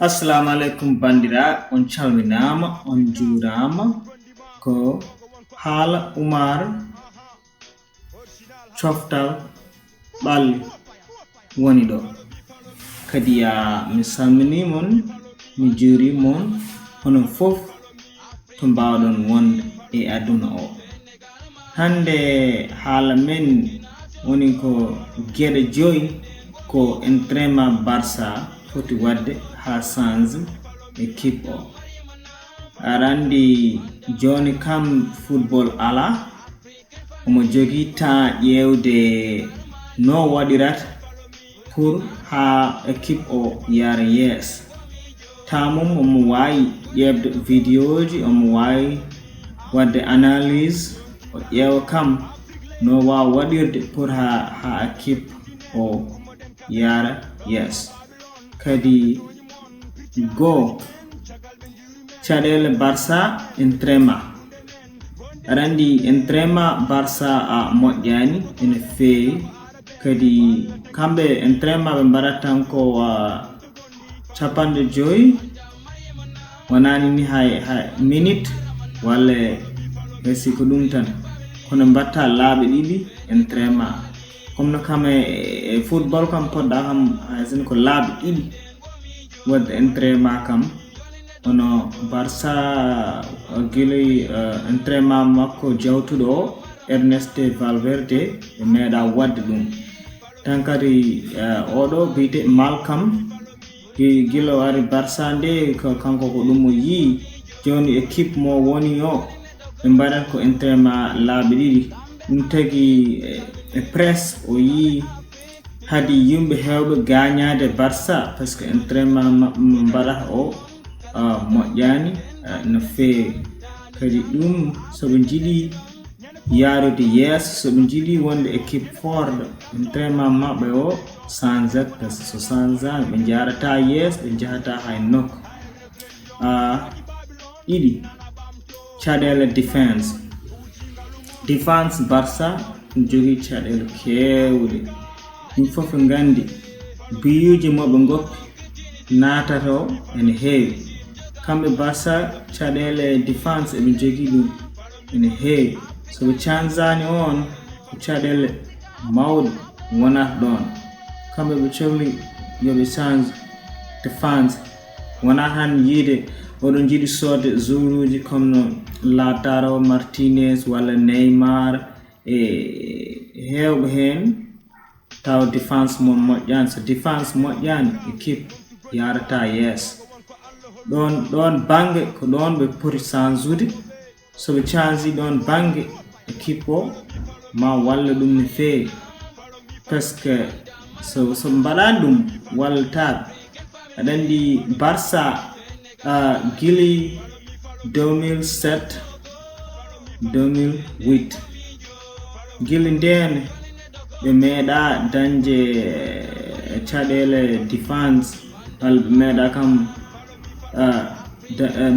Assalamu alaikum bandira on calminama on jurama ko hala Umar coftal ɓalli woni ɗo kadi mi salmini mon mi juri mon hono fof to mbawɗon wonde e aduna o. Hande haala men woni ko gueɗe joyi ko entraînement Barca foti wadde ha change équipe o. Arandi joni kam football ala omo jogi temps ƴewde no waɗirata pour ha équipe o yara yeeso. Temps mum omo wawi ƴewde vidéoji, omo wawi wadde analyse o ƴeewa kam no wawa waɗirde pour ha équipe o yara yeeso. Kadi go caɗele Barca entraînement arandi entraînement Barca moƴƴani ene feewi kadi kamɓe entraînement ɓe mbaɗata tan ko 50 wonani ni hay minute walla hesi ko ɗum tan kono mbatta laaɓe ɗiɗi entraînement comme no kam e football kam poɗɗa kam haysini ko laaɓe ɗiɗi wadde entraînement kam ono Barca guilay entraînement makko jawtuɗo o Erneste Valverde e meeɗa wadde ɗum tan kadi oɗo biyete Malcom gila o ari Barca nde kanko ko ɗum o yii joni équipe mo woni o ɓe mbaɗat ko entraînement laaɓe ɗiɗi ɗum tagi e presse o yii hadi yimɓe hewɓe gañade Barca par ce que entraînement mbaɗata o moƴƴani no feewi kadi ɗum soɓe jiiɗi yarude yeeso soɓe jiiɗi wonde équipe forte entraînement mabɓe o changeat par ce que so changeani ɓe jarata yeeso ɓe jahata hay nokku. Ɗiɗi caɗele défense Barca ɗum jogui caɗele kewɗe ɗum foof ɓe gandi biyuji moɓe goppi natata o ene heewi kamɓe Barca caɗele défense eɓe jogui ɗum ene heewi soɓe canjani on ko caɗele mawɗe wonata ɗon kamɓe ɓe cohli yoɓe change défense wona tan yiide oɗon jiiɗi sodde joueur uji comme no Lautaro Martinez walla Neymar e hewɓe hen taw défense mum moƴƴani. So défense moƴƴani équipe yarata yeeso ɗon banggue ko ɗon ɓe poti change-ude soɓe change ɗon banggue équipe o ma walla ɗum no feewi par ce que so mbaɗani ɗum wallataɓe. Aɗa andi Barca guili 2007 2008 guili nden ɓe meeɗa dañde caɗele défense walla ɓe meeɗa kam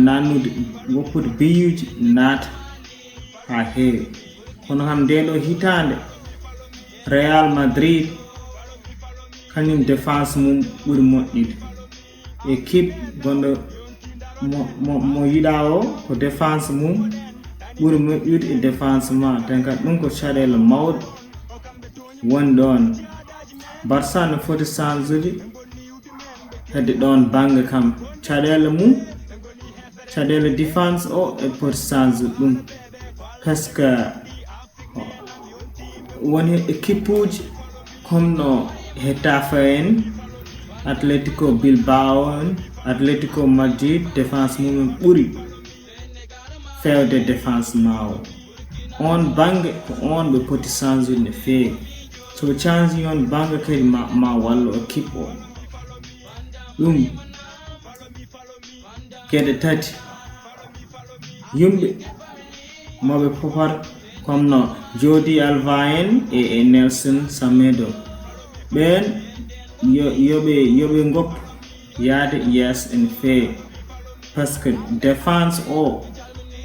nannude woppude biyuji naata ha heewi kono kam ndeɗo hitande Real Madrid kañum défense mum ɓuuri moƴƴude équipe gonɗo mo yiɗa o ko défense mum ɓuuri moƴƴude e défense ma tan kadi ɗum ko caɗele mawɗe woni ɗon. Barca no foti change-ude hedde ɗon banggue kam caɗele défense o e poti change ɗum par ce que woni équipe uji comme no Hetafe en Atlético Bilbao en Atlético Madrid défense mumen ɓuuri fewde défense ma o on banggue ko on ɓe poti change ude no feewi soɓe change on banggue kadi ma wallu équipe o. ɗum gueɗe tati yimɓe moɓe popar comme no Jordi Alba en e Nelson Semedo ɓen yoɓe goppu yaade yeeso ene feewi par ce que défense o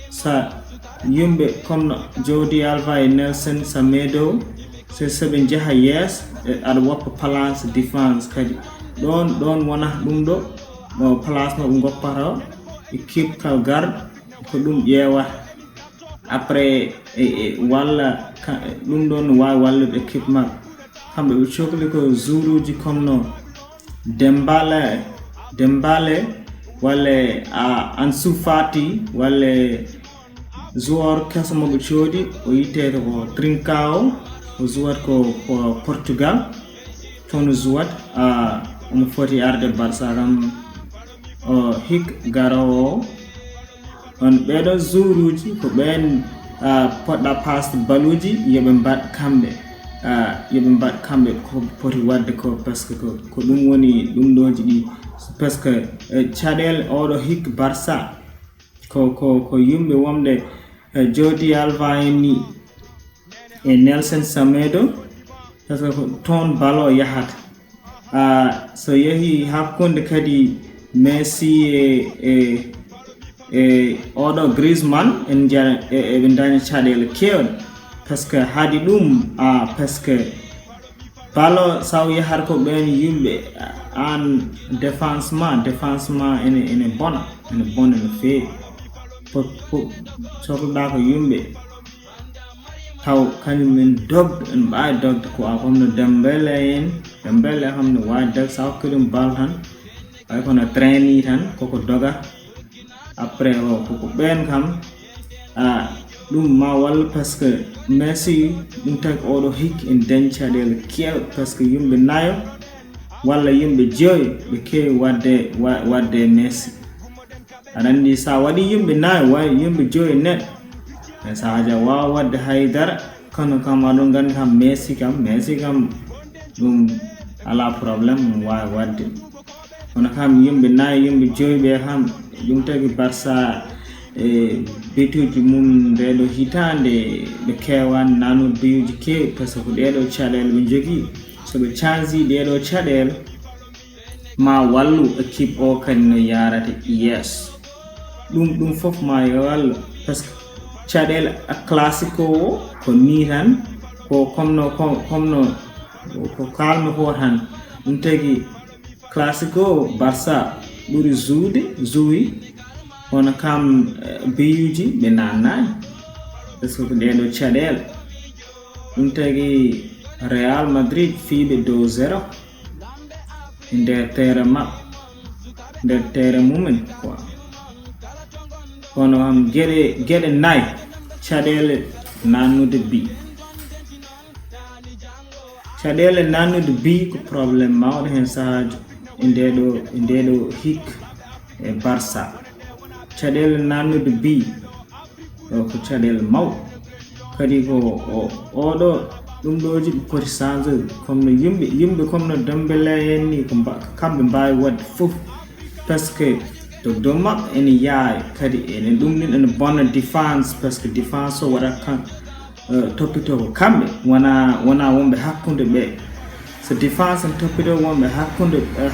sa yimɓe comme no Jordi Alba e Nelson Semedo soɓe jaha yeeso aɗa woppa place défense kadi ɗon wona ɗum ɗo mo place mo goppata équipe kal garde ko ɗum ƴeewa après walla ɗum ɗon no wawi wallude équipe maɓɓe kamɓe ɓe cohli ko jour uji comme no Dembale walla Ansu Fati walla joueur keso mo ɓe coodi o yitete ko Trincao o jouat ko Portugal toon jouat omo foti arde Barca kam hik garowo on ɓeɗo jour uji ko ɓen poɗɗa pasde baluji yoɓe mbaɗ kamɓe ko poti wadde ko par ce que ko ɗum woni ɗum ɗoji ɗi par ce que caɗele oɗo hik Barca ko yimɓe wonde Jordi Alba en ni e Nelson Semedo par ce que ko toon balo yahata so yeehi hakkunde kadi Messi e oɗo Griezmann en ɓe daña caɗele kewɗe par ce que haadi ɗum par ce que balo saw yahata ko ɓen yimɓe an défensement ene bona no feewi sohluɗa ko yimɓe taw kañumen dogde en mbawi dogde ko homno Dembele hamno wawi dogde sa hokki ɗum bal tan way kono traini tan koko doga après koko ɓen kam ɗum ma walla par ce que Messi ɗum tagi oɗo hikki en dañi caɗele kewɗe par ce que yimɓe nayo walla yimɓe joyi ɓe kewi wadde Messi aɗa andi sa waɗi yimɓe nayo way yimɓe joyi neɗɗo mais sahaja wawa wadde haydara kono kam aɗon gandi kam Messi kam ɗum ala probléme mo wawi wadde kono kam yimɓe nayo yimɓe joyi ɓe kam ɗum tagi Barca betuji mum ndeɗo hitande ɓe kewani nanude biyuji kewi par ce que ko ɗeɗo caɗele ɓe jogui soɓe changi ɗeɗo caɗele ma wallu équipe o kadi no yarata yeeso ɗum foof ma wallu par ce que caɗele classico o ko ni tan ko comme no ko kalmi ko tan ɗum tagi classico Barca ɓuri jouyi kono kam biyuji ɓe nannani par ce que ko ɗeɗo caɗele ɗum tagi Real Madrid fiiɓe 2-0 nder terrain maɓɓe nder terrain mumen quoi kono kam geɗe nayi caɗele nannude bi ko probléme mawɗo hen sahaji e ndeɗo hik e Barca caɗele nannude bi ko caɗele mawɗe kadi ko oɗo ɗum ɗoji ɓe poti changer comme no yimɓe comme no Dembele en ni kamɓe mbawi wadde foof par ce que dogdol maɓɓe ene yaawi kadi ene ɗum nin ene bonna défense par ce que défense o waɗat toppito ko kamɓe wona wonɓe hakkude ɓe so défense en toppito wonɓe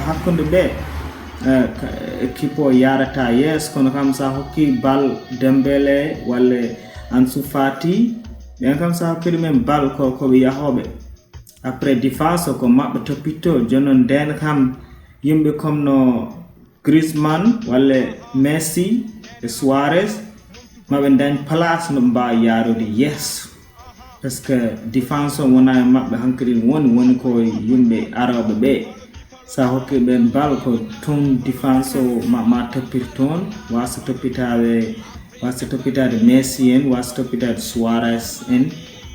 hakkude ɓe équipe o yarata yeeso kono kam sa hokki bal Dembele walla Ansu Fati ɓen kam sa hokki ɗumen bal koɓe yahoɓe après défense o ko maɓɓe toppito jonnon nden kam yimɓe comme no Griezmann walla Messi e Suarez maɓe dañ place no mbawi yarude yeeso par ce que défense o wona e maɓɓe hankkadi woni ko yimɓe aroɓe ɓe sa hokki ɓen bal ko toon défense o ma toppita toon wasa toppitade Messi en wasa toppitade Suarez en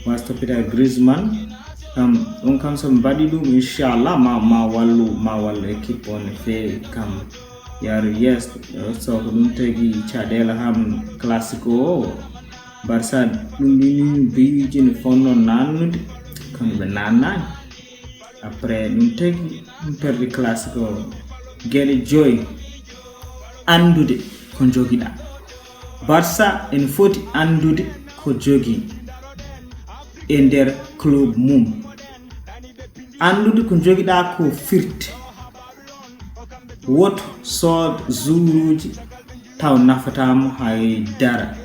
wasa toppitade Griezmann kam ɗum kam soɓe mbaɗi ɗum inchallah ma wallu équipe o no fewi kam yaaru yeeso so ko ɗum tagi caɗele ham classico o Barca ɗum ɗini biyuji ne fonno nannude kono ɓe nannani après ɗum tagi ɗum perdi classico o gueɗe joyi andude ko joguiɗa Barca ene foti andude ko jogui e nder club mum andude ko joguiɗa ko firti woto sood jouruji taw nafatamo haydara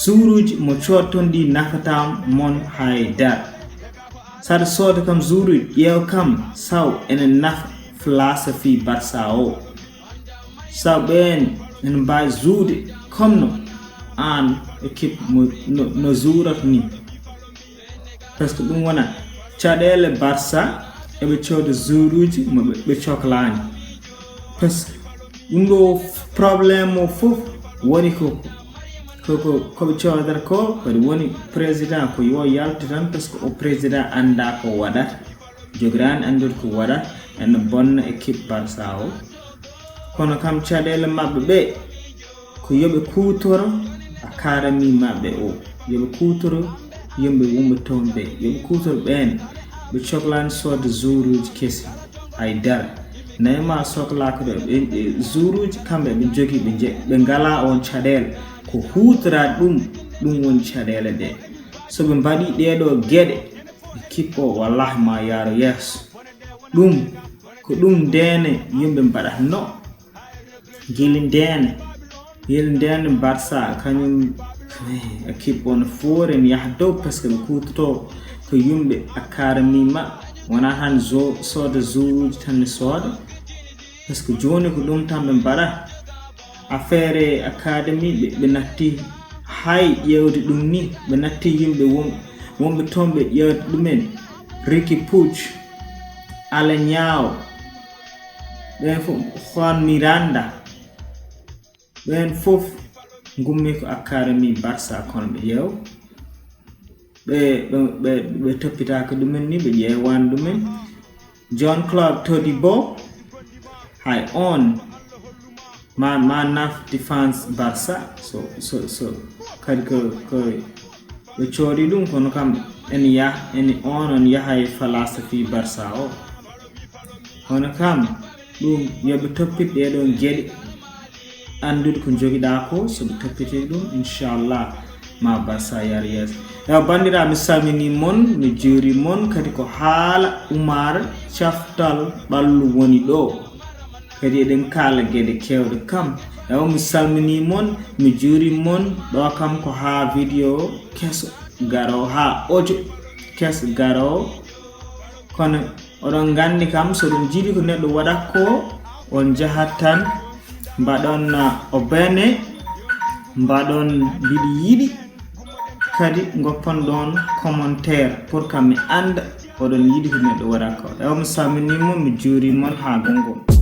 jouruji mo cotton ɗi nafatamo mon haydara saɗa sooda kam jouruji ƴeew kam saw ene nafa philosophy Barca o saben en ba zuude comme an équipe no zuurat ni parce que ɗum wona caɗele Barca eɓe cooda zuuruji mo ɓe cohlani parce que ɗum ɗo probléme o fof woni koɓe coodata ko kadi woni président ko yo yalta tan parce que o président anda ko waɗata jogirani andude ko waɗata ene bonna équipe Barca o kono kam caɗele mabɓe ɓe ko yoɓe kutoro académie mabɓe o yoɓe kutoro yimɓe wumɓe toon ɓe yoɓe kutoro ɓen ɓe cohlani sodde jouruji kesi haydara nayma sohlaka ɗo ɓe jouruji kamɓe ɓe jogui ɓe ngala on caɗele ko hutorade ɗum woni caɗele ɗe so ɓe mbaɗi ɗeɗo gueɗe équipe o wallahi ma yaaro yeeso ɗum ko ɗum ndene yimɓe mbaɗata no guila ndene Barca kañum équipe on foore en yaha dow par ce que ɓe kutoto ko yimɓe académie maɓɓe wona tan sooda jouruji tan ne sooda par ce que joni ko ɗum tan ɓe mbaɗata affaire académie ɓe natti hay ƴewde ɗum ni ɓe natti yimɓe wonɓe toon ɓe ƴewde ɗumen Ricky Puig Aleñao ɓen fof Juan Miranda ɓen fof gummi ko académie Barca kono ɓe ƴeew ɓe toppitaka ɗumen ni ɓe ƴeewani ɗumen John Claude Todibo hay on ma naf défense Barca so kadi ko ɓe coodi ɗum kono kam ene on yahay philosophe Barca o kono kam ɗum yoɓe toppit ɗeɗon gueɗe andude ko joguiɗa ko soɓe toppiti ɗum inchallah ma Barca yar yeeso ewa bandiraɓe mi salmini mon mi juuri mon kadi ko haala Oumar caftal ɓallu woni ɗo kadi eɗen kaala gueɗe kewɗe kam ewa mi salmini mon mi juuri mon ɗo kam ko ha vidéo keso garo ha audio keso garo kono oɗon gandi kam soɗon jiiɗi ko neɗɗo waɗat ko on jahat tan mbaɗon obene mbaɗon mbiɗi yiɗi kadi goppon ɗon commentaire pour kam mi anda oɗon yiɗi ko neɗɗo waɗat ko ewa mi salminimo mi juuri mon ha gongo